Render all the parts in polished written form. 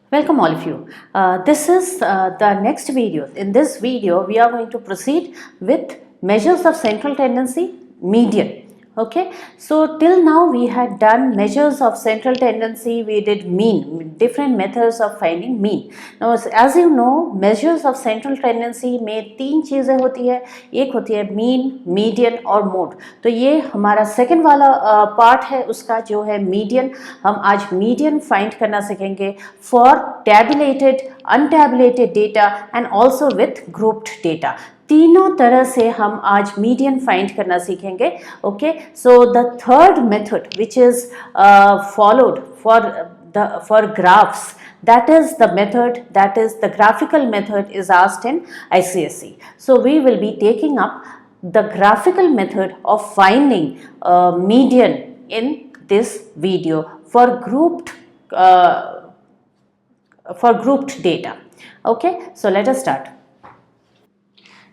Welcome all of you. This is the next video. In this video, we are going to proceed with measures of central tendency, median. Okay, so till now we had done measures of central tendency, we did mean, different methods of finding mean. Now as you know, measures of central tendency में तीन चीज़ें होती है, एक होती है mean, median और mode. तो ये हमारा सेकंड वाला पार्ट है उसका जो है median. हम आज median फाइंड करना सीखेंगे for tabulated, untabulated data and also with grouped data. तीनों तरह से हम आज मीडियन फाइंड करना सीखेंगे. Okay, so the third method which is followed for graphs, that is the method, that is the graphical method is asked in ICSE. So we will be taking up the graphical method of finding median in this video for grouped data. Okay, so let us start.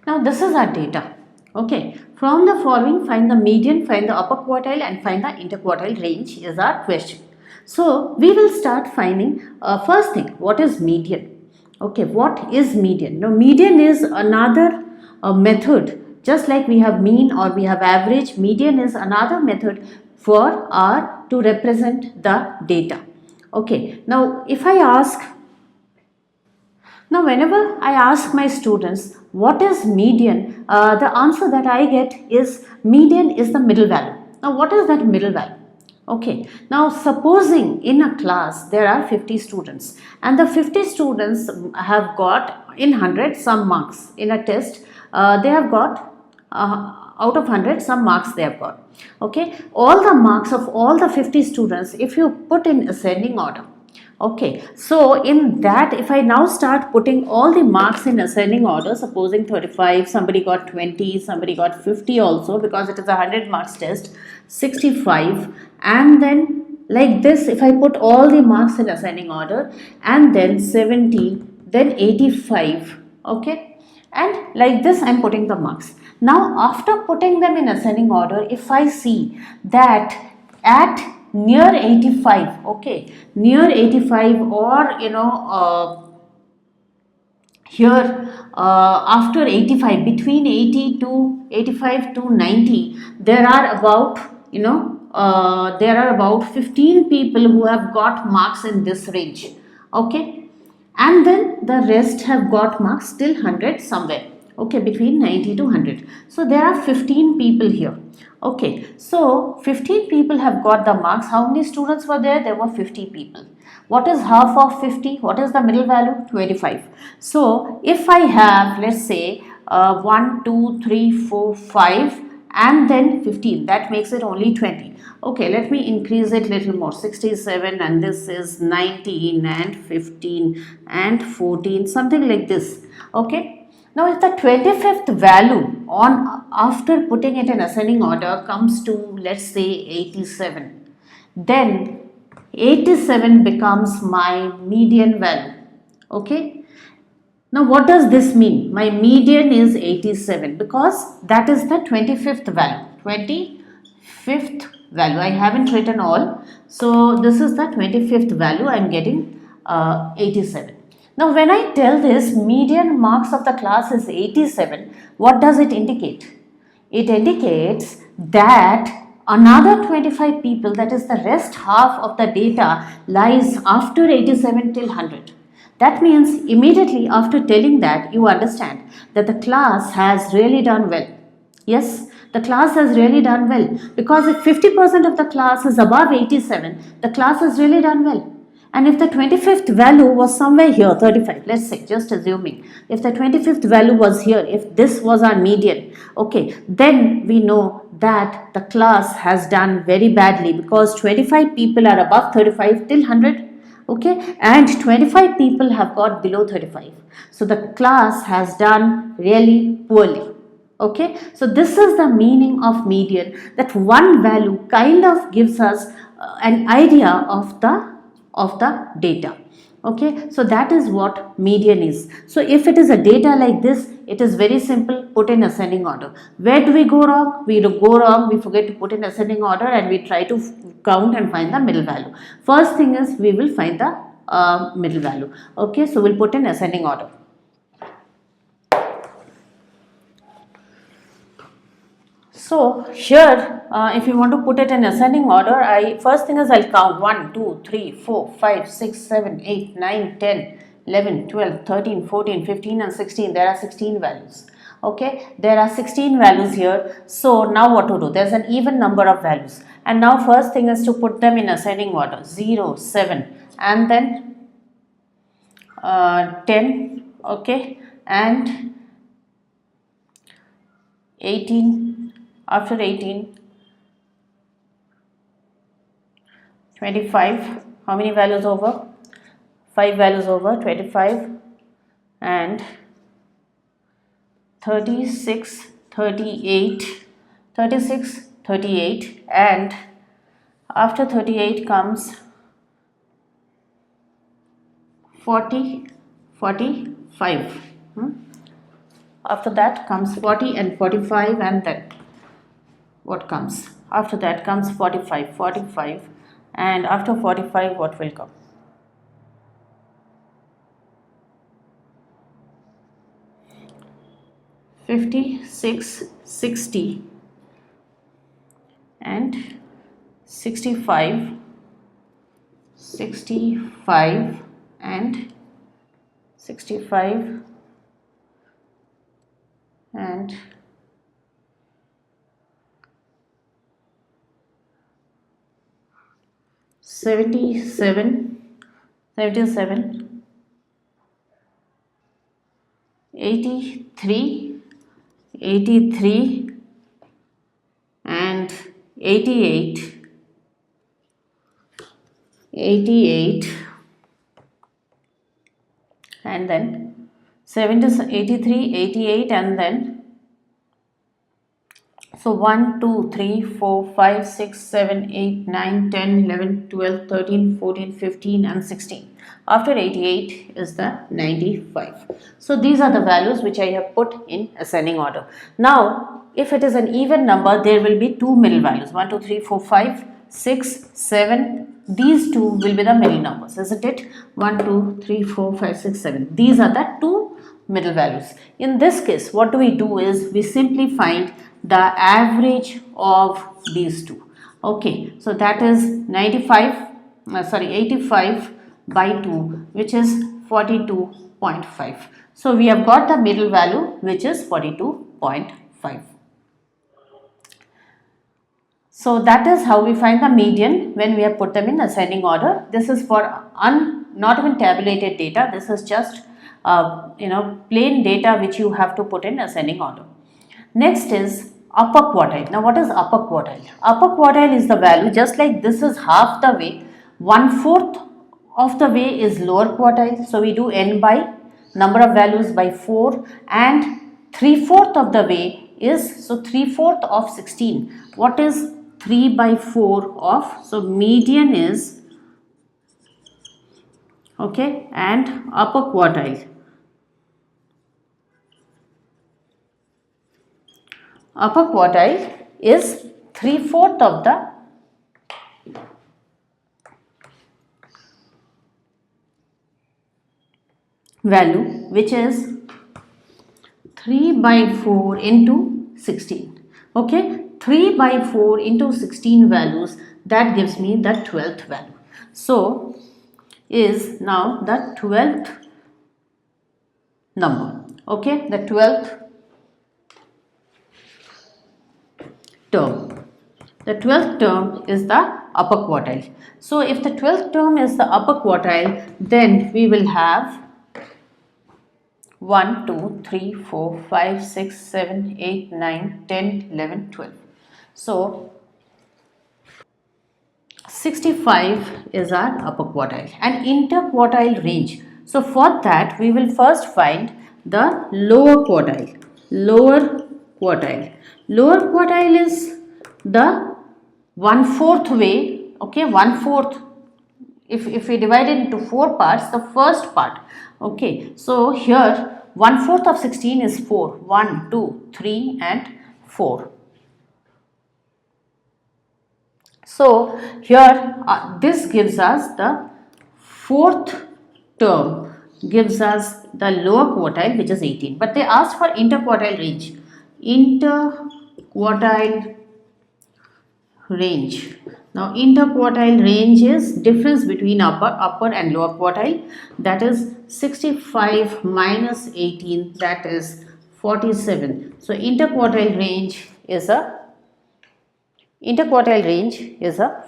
Now this is our data. Okay, from the following find the median, find the upper quartile and find the interquartile range is our question. So we will start finding first thing, what is median? Okay, what is median? Now median is another method, just like we have mean or we have average. Median is another method for to represent the data. Okay, now if I ask, now whenever I ask my students what is median, the answer that I get is median is the middle value. Now what is that middle value? Okay, now supposing in a class there are 50 students and the 50 students have got in 100 some marks in a test, they have got out of 100 some marks they have got. Okay, all the marks of all the 50 students if you put in ascending order. Okay, so in that if I now start putting all the marks in ascending order, supposing 35, somebody got 20, somebody got 50 also because it is a 100 marks test, 65, and then like this if I put all the marks in ascending order and then 70, then 85, okay, and like this I am putting the marks. Now after putting them in ascending order, if I see that at near 85, okay, near 85 or here after 85, between 80 to 85 to 90, there are about there are about 15 people who have got marks in this range. Okay, and then the rest have got marks till 100 somewhere. Okay, between 90 to 100. So there are 15 people here. Okay, so 15 people have got the marks. How many students were there? There were 50 people. What is half of 50? What is the middle value? 25. So if I have, let's say 1, 2, 3, 4, 5 and then 15, that makes it only 20. Okay, let me increase it little more, 67 and this is 19 and 15 and 14, something like this. Okay. Now if the 25th value on after putting it in ascending order comes to, let's say 87, then 87 becomes my median value. Okay. Now what does this mean? My median is 87 because that is the 25th value. 25th value. I haven't written all. So this is the 25th value. I am getting 87. Now when I tell this median marks of the class is 87, what does it indicate? It indicates that another 25 people, that is the rest half of the data, lies after 87 till 100. That means immediately after telling that, you understand that the class has really done well. Yes, the class has really done well because if 50% of the class is above 87, the class has really done well. And if the 25th value was somewhere here, 35, let's say, just assuming, if the 25th value was here, if this was our median, okay, then we know that the class has done very badly because 25 people are above 35 till 100, okay, and 25 people have got below 35. So the class has done really poorly. Okay, so this is the meaning of median, that one value kind of gives us an idea of the data. Okay, so that is what median is. So if it is a data like this, it is very simple, put in ascending order. Where do we go wrong? We go wrong, we forget to put in ascending order and we try to count and find the middle value. First thing is we will find the middle value. Okay, so we'll put in ascending order. So here, if you want to put it in ascending order, first thing is I'll count 1, 2, 3, 4, 5, 6, 7, 8, 9, 10, 11, 12, 13, 14, 15 and 16. There are 16 values. Okay, there are 16 values here. So now what to do? There's an even number of values. And now first thing is to put them in ascending order. 0, 7 and then 10, okay, and 18, after 18, 25, how many values over? 5 values over, 25 and 36, 38, 36, 38 and after 38 comes 40, 45. After that comes 40 and 45 and then what comes? After that comes 45, 45 and after 45 what will come? 56, 60 and 65, 65 and 65 and 77, 77, 83, 83 and 88, 88 and then 70, 83, 88 and then so 1, 2, 3, 4, 5, 6, 7, 8, 9, 10, 11, 12, 13, 14, 15 and 16. After 88 is the 95. So these are the values which I have put in ascending order. Now if it is an even number, there will be two middle values 1, 2, 3, 4, 5, 6, 7. These two will be the middle numbers, isn't it? 1, 2, 3, 4, 5, 6, 7. These are the two middle values. In this case, what do we do is we simply find the average of these two. Okay, so that is 85 by 2, which is 42.5. So we have got the middle value, which is 42.5. So that is how we find the median when we have put them in ascending order. This is for not even tabulated data. This is just plain data which you have to put in ascending order. Next is upper quartile. Now what is upper quartile? Upper quartile is the value, just like this is half the way, 1/4 of the way is lower quartile. So we do n by number of values by 4 and 3/4 of the way is, so 3/4 of 16. What is 3 by 4 of? So median is, okay, and upper quartile. Upper quartile is 3/4 of the value, which is 3 by 4 into 16. Okay, 3 by 4 into 16 values, that gives me the 12th value. So is now the 12th number. Okay, the 12th term. The 12th term is the upper quartile. So if the 12th term is the upper quartile, then we will have 1, 2, 3, 4, 5, 6, 7, 8, 9, 10, 11, 12. So 65 is our upper quartile and interquartile range. So for that we will first find the lower quartile. Lower quartile. Lower quartile is the 1/4 way, okay, 1/4. If we divide it into 4 parts, the first part, okay, so here 1/4 of 16 is 4, 1, 2, 3 and 4. So here this gives us the fourth term gives us the lower quartile, which is 18. But they asked for interquartile range. Interquartile range. Now interquartile range is difference between upper and lower quartile, that is 65 minus 18, that is 47. So interquartile range is a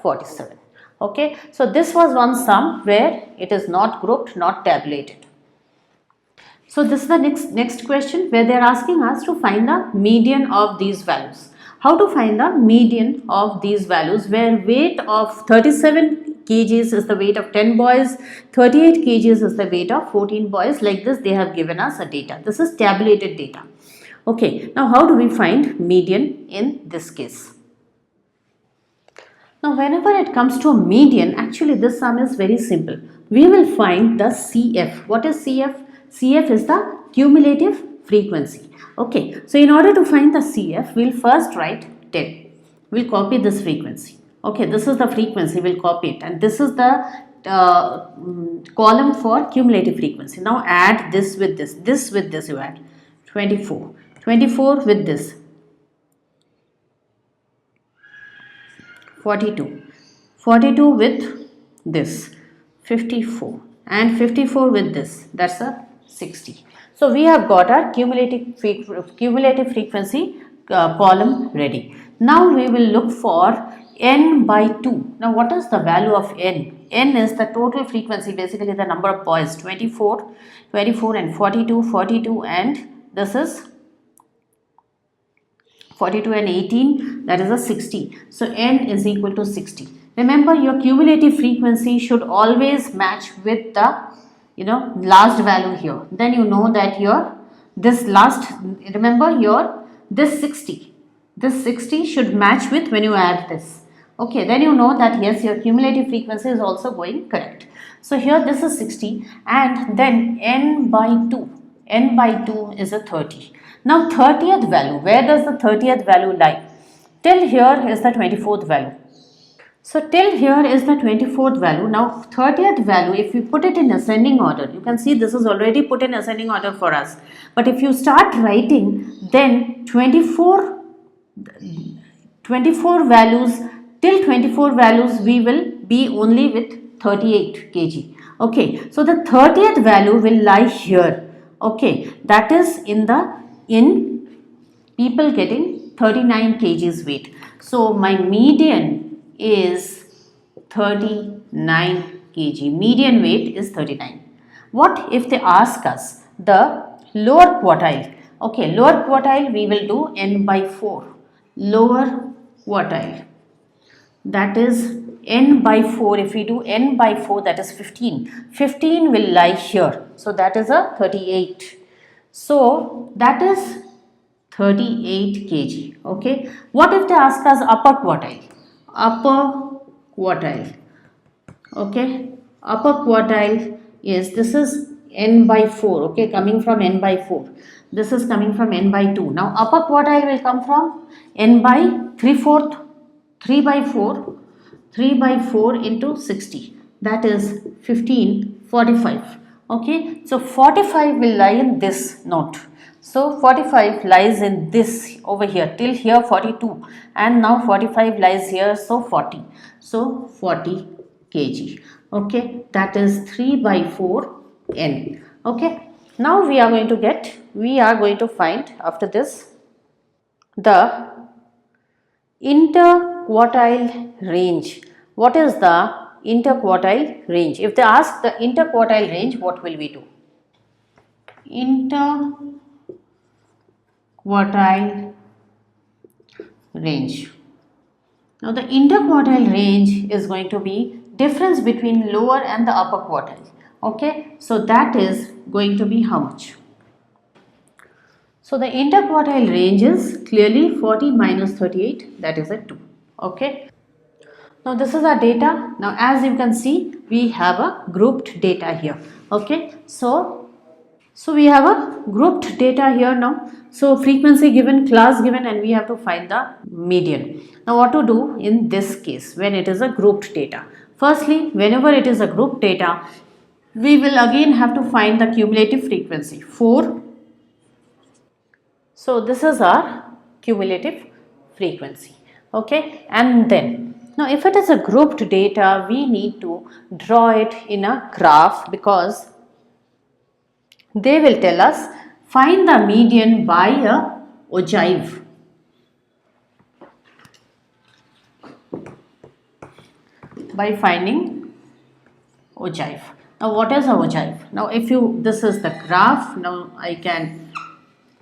47. Okay, so this was one sum where it is not grouped, not tabulated. So this is the next question where they are asking us to find the median of these values. How to find the median of these values, where weight of 37 kgs is the weight of 10 boys, 38 kgs is the weight of 14 boys. Like this they have given us a data. This is tabulated data. Okay, now how do we find median in this case? Now whenever it comes to a median, actually this sum is very simple. We will find the CF. What is CF? CF is the cumulative frequency. Okay, so in order to find the CF, we'll first write 10. We'll copy this frequency. Okay, this is the frequency, we'll copy it, and this is the column for cumulative frequency. Now add this with this with this, you add 24. 24 with this 42. 42 with this 54, and 54 with this, that's a 60. So we have got our cumulative frequency column ready. Now we will look for n by 2. Now what is the value of n? N is the total frequency, basically the number of boys, 24, 24 and 42, 42 and this is 42 and 18, that is a 60. So n is equal to 60. Remember, your cumulative frequency should always match with the last value here. Then you know that this 60 should match with when you add this. Okay, then you know that yes, your cumulative frequency is also going correct. So here this is 60 and then n by 2. N by 2 is a 30. Now 30th value, where does the 30th value lie? Till here is the 24th value. So till here is the 24th value. Now 30th value, if you put it in ascending order, you can see this is already put in ascending order for us. But if you start writing, then 24 values, till 24 values we will be only with 38 kg. Okay, so the 30th value will lie here. Okay, that is in people getting 39 kgs weight. So my median is 39 kg. Median weight is 39. What if they ask us the lower quartile? Okay, lower quartile we will do n by 4. Lower quartile, that is n by 4. If we do n by 4, that is 15. 15 will lie here. So that is a 38. So that is 38 kg. Okay. What if they ask us upper quartile? Upper quartile. Okay. Upper quartile is, this is n by 4. Okay. Coming from n by 4. This is coming from n by 2. Now upper quartile will come from n by 3/4. 3 by 4. 3 by 4 into 60. That is 15, 45. Okay. So 45 will lie in this note. So 45 lies in this over here, till here 42, and now 45 lies here, so 40. So 40 kg. Okay, that is 3 by 4 n. Okay, now we are going to find after this the interquartile range. What is the interquartile range? If they ask the interquartile range, what will we do? Interquartile range. Now the interquartile range is going to be difference between lower and the upper quartile. Okay, so that is going to be how much? So the interquartile range is clearly 40 minus 38, that is a 2. Okay. Now this is our data. Now as you can see, we have a grouped data here. Okay, so we have a grouped data here now. So frequency given, class given, and we have to find the median. Now what to do in this case when it is a grouped data? Firstly, whenever it is a grouped data, we will again have to find the cumulative frequency 4. So this is our cumulative frequency. Okay, and then now if it is a grouped data, we need to draw it in a graph, because they will tell us find the median by a ogive. By finding ogive. Now what is a ogive? Now if you, this is the graph. Now I can,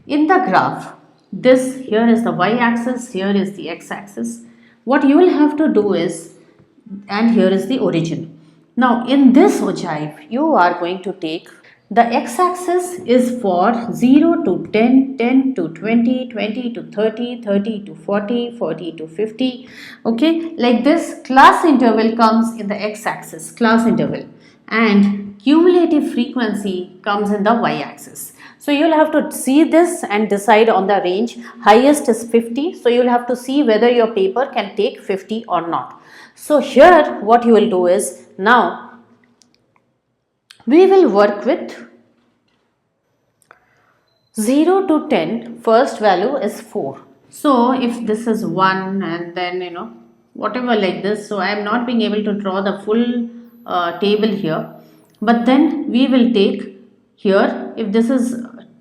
in the graph, this here is the y-axis, here is the x-axis. What you will have to do is, and here is the origin. Now in this ogive, you are going to take the x-axis is for 0 to 10, 10 to 20, 20 to 30, 30 to 40, 40 to 50. Okay, like this class interval comes in the x-axis, class interval, and cumulative frequency comes in the y-axis. So you will have to see this and decide on the range. Highest is 50. So you will have to see whether your paper can take 50 or not. So here what you will do is, now we will work with 0 to 10, first value is 4. So if this is 1 and then whatever like this, so I am not being able to draw the full table here, but then we will take here, if this is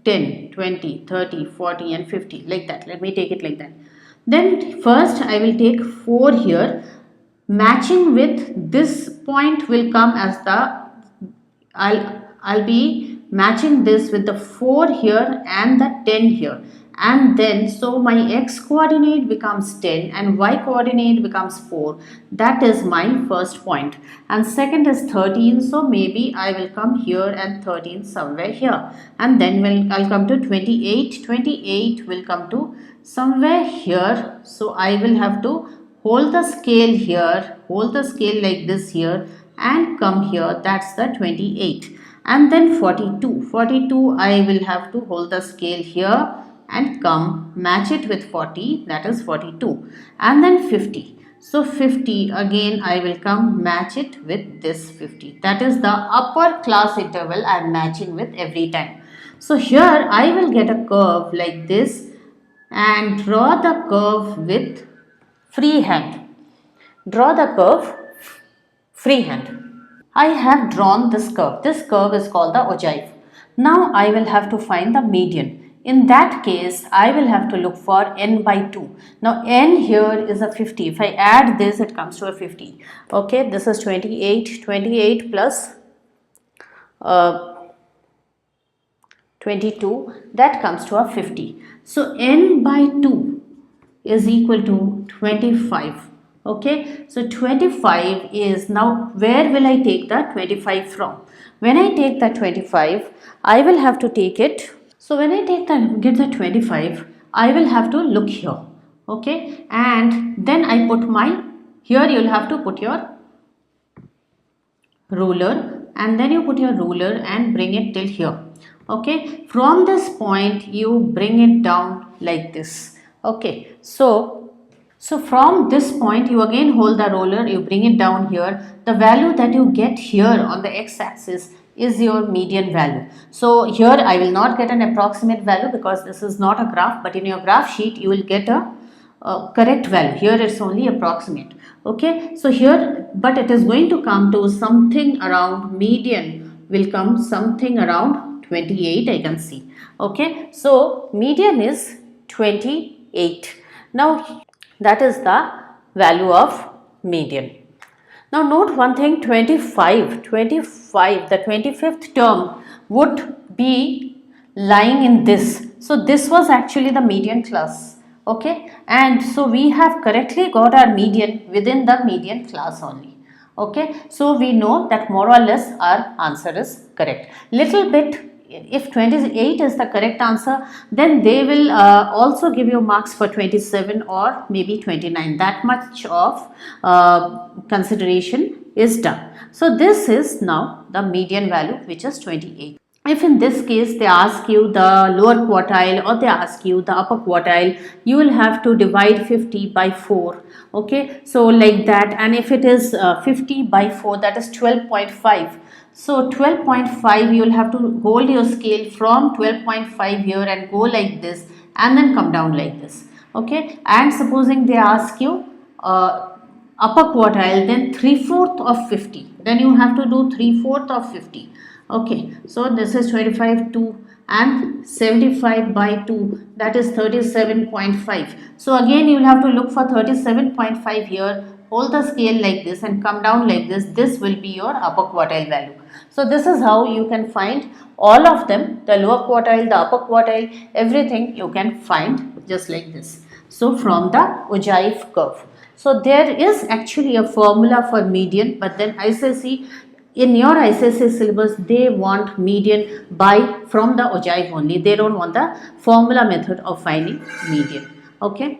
10, 20, 30, 40 and 50 like that, let me take it like that. Then first I will take 4 here, matching with this point will come as the, I'll be matching this with the 4 here and the 10 here, and then so my x coordinate becomes 10 and y coordinate becomes 4. That is my first point, and second is 13, so maybe I will come here and 13 somewhere here, and then I'll come to 28. 28 will come to somewhere here, so I will have to hold the scale here, hold the scale like this here and come here, that's the 28. And then 42, 42 I will have to hold the scale here and come match it with 40, that is 42. And then 50, so 50 again I will come match it with this 50, that is the upper class interval I am matching with every time. So here I will get a curve like this and draw the curve with freehand. Draw the curve freehand. I have drawn this curve. This curve is called the ogive. Now I will have to find the median. In that case, I will have to look for n by 2. Now n here is a 50. If I add this, it comes to a 50. Okay, this is 28. 28 plus 22. That comes to a 50. So n by 2 is equal to 25. Okay, so 25 is, now where will I take the 25 from? When I take the 25, I will have to take it. So when I get the 25, I will have to look here. Okay, and then I put my, here you will have to put your ruler, and then you put your ruler and bring it till here. Okay, from this point you bring it down like this. Okay, so from this point you again hold the roller, you bring it down here. The value that you get here on the x-axis is your median value. So here I will not get an approximate value because this is not a graph, but in your graph sheet you will get a correct value. Here it's only approximate. Okay, so here, but it is going to come to something around, median will come something around 28, I can see. Okay, so median is 28. Now that is the value of median. Now note one thing, 25, the 25th term would be lying in this. So this was actually the median class. Okay, and so we have correctly got our median within the median class only. Okay, so we know that more or less our answer is correct. Little bit, if 28 is the correct answer, then they will also give you marks for 27 or maybe 29. That much of consideration is done. So this is now the median value, which is 28. If in this case they ask you the lower quartile or they ask you the upper quartile, you will have to divide 50 by 4. Okay, so like that, and if it is 50 by 4, that is 12.5. So 12.5, you will have to hold your scale from 12.5 here and go like this and then come down like this. Okay, and supposing they ask you upper quartile, then 3/4 of 50, then you have to do 3/4 of 50. Okay, so this is 25 2 and 75 by 2, that is 37.5. So again you will have to look for 37.5 here, hold the scale like this and come down like this. This will be your upper quartile value. So this is how you can find all of them, the lower quartile, the upper quartile, everything you can find just like this. So from the ogive curve. So there is actually a formula for median, but then ICSE, in your ICSE syllabus, they want median by from the ogive only. They don't want the formula method of finding median. Okay.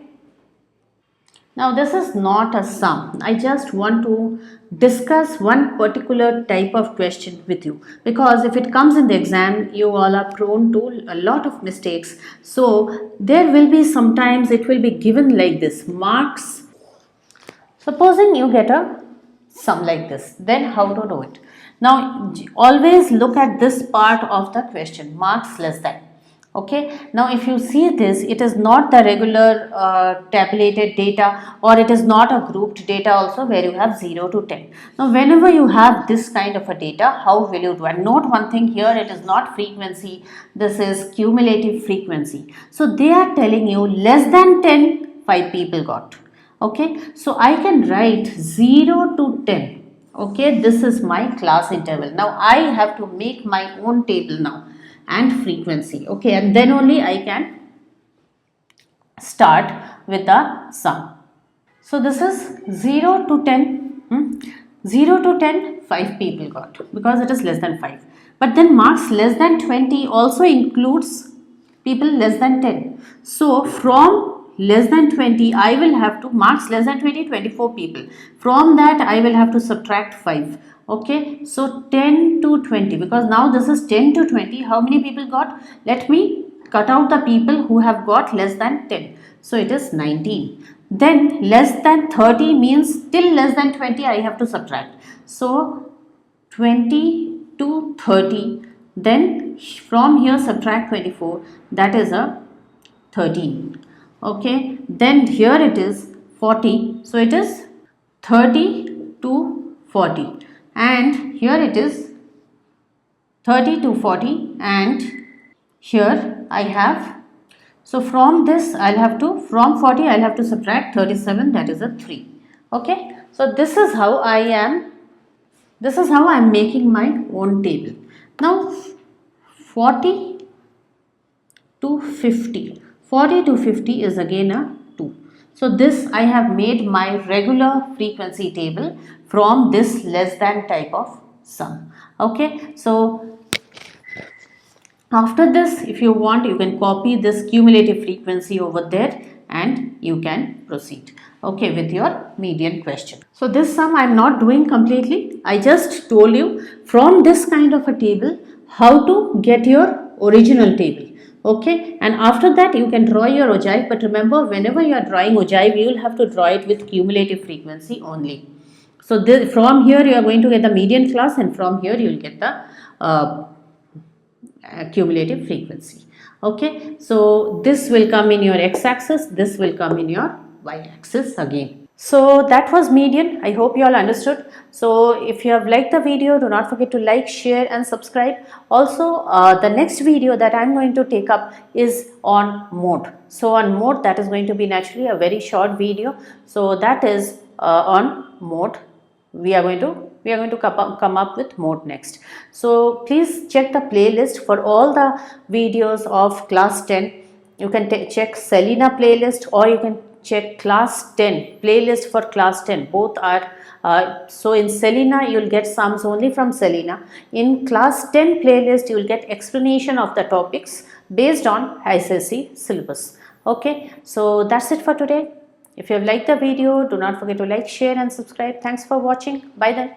Now this is not a sum. I just want to discuss one particular type of question with you, because if it comes in the exam, you all are prone to a lot of mistakes. So there will be sometimes it will be given like this, marks. Supposing you get a sum like this, then how to do it? Now always look at this part of the question, marks less than. Okay, now if you see this, it is not the regular tabulated data, or it is not a grouped data also where you have 0 to 10. Now whenever you have this kind of a data, how will you do? And note one thing here, it is not frequency, this is cumulative frequency. So they are telling you less than 10, 5 people got. Okay, so I can write 0 to 10. Okay, this is my class interval. Now I have to make my own table now and frequency. Okay, and then only I can start with the sum. So this is 0 to 10. 0 to 10, 5 people got, because it is less than 5. But then marks less than 20 also includes people less than 10. So from less than 20, I will have to, marks less than 20, 24 people. From that I will have to subtract 5. Okay, so 10 to 20, because now this is 10 to 20. How many people got? Let me cut out the people who have got less than 10. So it is 19. Then less than 30 means still less than 20 I have to subtract. So 20 to 30. Then from here subtract 24. That is a 13. Okay. Then here it is 40. So it is 30 to 40. And here it is 30 to 40, and here I have, so from this I'll have to, from 40 I'll have to subtract 37, that is a 3. Okay, so this is how I am making my own table. Now 40 to 50, 40 to 50 is again a 2. So this I have made my regular frequency table from this less than type of sum. Okay, so after this, if you want, you can copy this cumulative frequency over there and you can proceed, okay, with your median question. So this sum I am not doing completely. I just told you from this kind of a table how to get your original table. Okay, and after that you can draw your ogive, but remember, whenever you are drawing ogive, you will have to draw it with cumulative frequency only. So this, from here you are going to get the median class, and from here you will get the cumulative frequency. Okay, so this will come in your x-axis, this will come in your y-axis again. So that was median. I hope you all understood. So if you have liked the video, do not forget to like, share and subscribe. Also the next video that I am going to take up is on mode. So on mode, that is going to be naturally a very short video. So that is on mode. We are going to come up with mode next. So please check the playlist for all the videos of class 10. You can check Selena playlist, or you can check class 10 playlist for class 10. Both are so in Selena you will get sums only from Selena. In class 10 playlist you will get explanation of the topics based on ICSE syllabus. Okay, so that's it for today. If you have liked the video, do not forget to like, share and subscribe. Thanks for watching. Bye then.